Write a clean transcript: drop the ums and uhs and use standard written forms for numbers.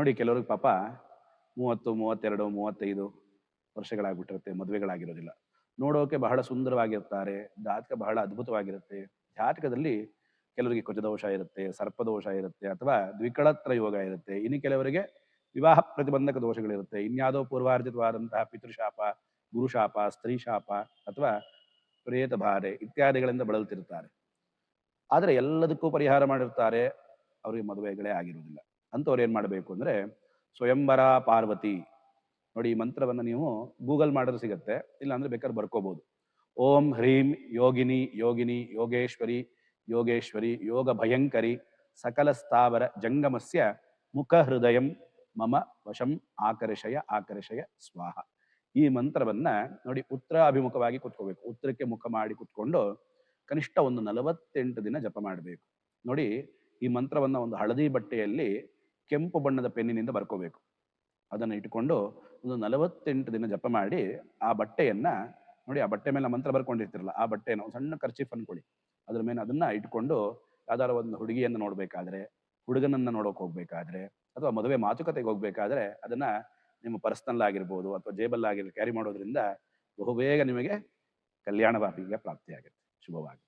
ನೋಡಿ ಕೆಲವ್ರಿಗೆ ಪಾಪ 30, 32, 35 ವರ್ಷಗಳಾಗ್ಬಿಟ್ಟಿರುತ್ತೆ, ಮದುವೆಗಳಾಗಿರೋದಿಲ್ಲ. ನೋಡೋಕೆ ಬಹಳ ಸುಂದರವಾಗಿರ್ತಾರೆ, ಜಾತಕ ಬಹಳ ಅದ್ಭುತವಾಗಿರುತ್ತೆ. ಜಾತಕದಲ್ಲಿ ಕೆಲವರಿಗೆ ಕುಜದೋಷ ಇರುತ್ತೆ, ಸರ್ಪದೋಷ ಇರುತ್ತೆ, ಅಥವಾ ದ್ವಿಕಳತ್ರ ಯೋಗ ಇರುತ್ತೆ. ಇನ್ನು ಕೆಲವರಿಗೆ ವಿವಾಹ ಪ್ರತಿಬಂಧಕ ದೋಷಗಳಿರುತ್ತೆ. ಇನ್ಯಾವುದೋ ಪೂರ್ವಾರ್ಜಿತವಾದಂತಹ ಪಿತೃಶಾಪ, ಗುರುಶಾಪ, ಸ್ತ್ರೀ ಶಾಪ ಅಥವಾ ಪ್ರೇತ ಬಾಧೆ ಇತ್ಯಾದಿಗಳಿಂದ ಬಳಲ್ತಿರ್ತಾರೆ. ಆದರೆ ಎಲ್ಲದಕ್ಕೂ ಪರಿಹಾರ ಮಾಡಿರ್ತಾರೆ, ಅವರಿಗೆ ಮದುವೆಗಳೇ ಆಗಿರುವುದಿಲ್ಲ. ಅಂಥವ್ರು ಏನು ಮಾಡಬೇಕು ಅಂದರೆ ಸ್ವಯಂವರ ಪಾರ್ವತಿ ನೋಡಿ, ಈ ಮಂತ್ರವನ್ನು ನೀವು ಗೂಗಲ್ ಮಾಡಿದ್ರೆ ಸಿಗುತ್ತೆ, ಇಲ್ಲಾಂದ್ರೆ ಬೇಕಾದ್ರೆ ಬರ್ಕೋಬಹುದು. ಓಂ ಹ್ರೀಂ ಯೋಗಿನಿ ಯೋಗಿನಿ ಯೋಗೇಶ್ವರಿ ಯೋಗೇಶ್ವರಿ ಯೋಗ ಭಯಂಕರಿ ಸಕಲ ಸ್ಥಾವರ ಜಂಗಮಸ್ಯ ಮುಖ ಹೃದಯಂ ಮಮ ವಶಂ ಆಕರ್ಷಯ ಆಕರ್ಷಯ ಸ್ವಾಹ. ಈ ಮಂತ್ರವನ್ನ ನೋಡಿ ಉತ್ತರ ಅಭಿಮುಖವಾಗಿ ಕುತ್ಕೋಬೇಕು. ಉತ್ತರಕ್ಕೆ ಮುಖ ಮಾಡಿ ಕುತ್ಕೊಂಡು ಕನಿಷ್ಠ ಒಂದು 48 ದಿನ ಜಪ ಮಾಡಬೇಕು. ನೋಡಿ, ಈ ಮಂತ್ರವನ್ನ ಒಂದು ಹಳದಿ ಬಟ್ಟೆಯಲ್ಲಿ ಕೆಂಪು ಬಣ್ಣದ ಪೆನ್ನಿನಿಂದ ಬರ್ಕೋಬೇಕು. ಅದನ್ನು ಇಟ್ಕೊಂಡು ಒಂದು 48 ದಿನ ಜಪ ಮಾಡಿ ಆ ಬಟ್ಟೆಯನ್ನ ನೋಡಿ, ಆ ಬಟ್ಟೆ ಮೇಲೆ ಮಂತ್ರ ಬರ್ಕೊಂಡಿರ್ತಿರಲ್ಲ, ಆ ಬಟ್ಟೆನ ಒಂದು ಸಣ್ಣ ಖರ್ಚೀಫ್ ಅನ್ಕೊಳ್ಳಿ, ಅದ್ರ ಮೇಲೆ ಅದನ್ನ ಇಟ್ಕೊಂಡು ಯಾವ್ದಾರ ಒಂದು ಹುಡುಗಿಯನ್ನ ನೋಡ್ಬೇಕಾದ್ರೆ, ಹುಡುಗನನ್ನ ನೋಡೋಕೆ ಹೋಗ್ಬೇಕಾದ್ರೆ, ಅಥವಾ ಮದುವೆ ಮಾತುಕತೆಗೆ ಹೋಗ್ಬೇಕಾದ್ರೆ ಅದನ್ನ ನಿಮ್ಮ ಪರ್ಸ್ನಲ್ ಆಗಿರ್ಬೋದು ಅಥವಾ ಜೇಬಲ್ ಕ್ಯಾರಿ ಮಾಡೋದ್ರಿಂದ ಬಹುಬೇಗ ನಿಮಗೆ ಕಲ್ಯಾಣ ಪ್ರಾಪ್ತಿಗೆ ಪ್ರಾಪ್ತಿಯಾಗುತ್ತೆ. ಶುಭವಾಗಿ.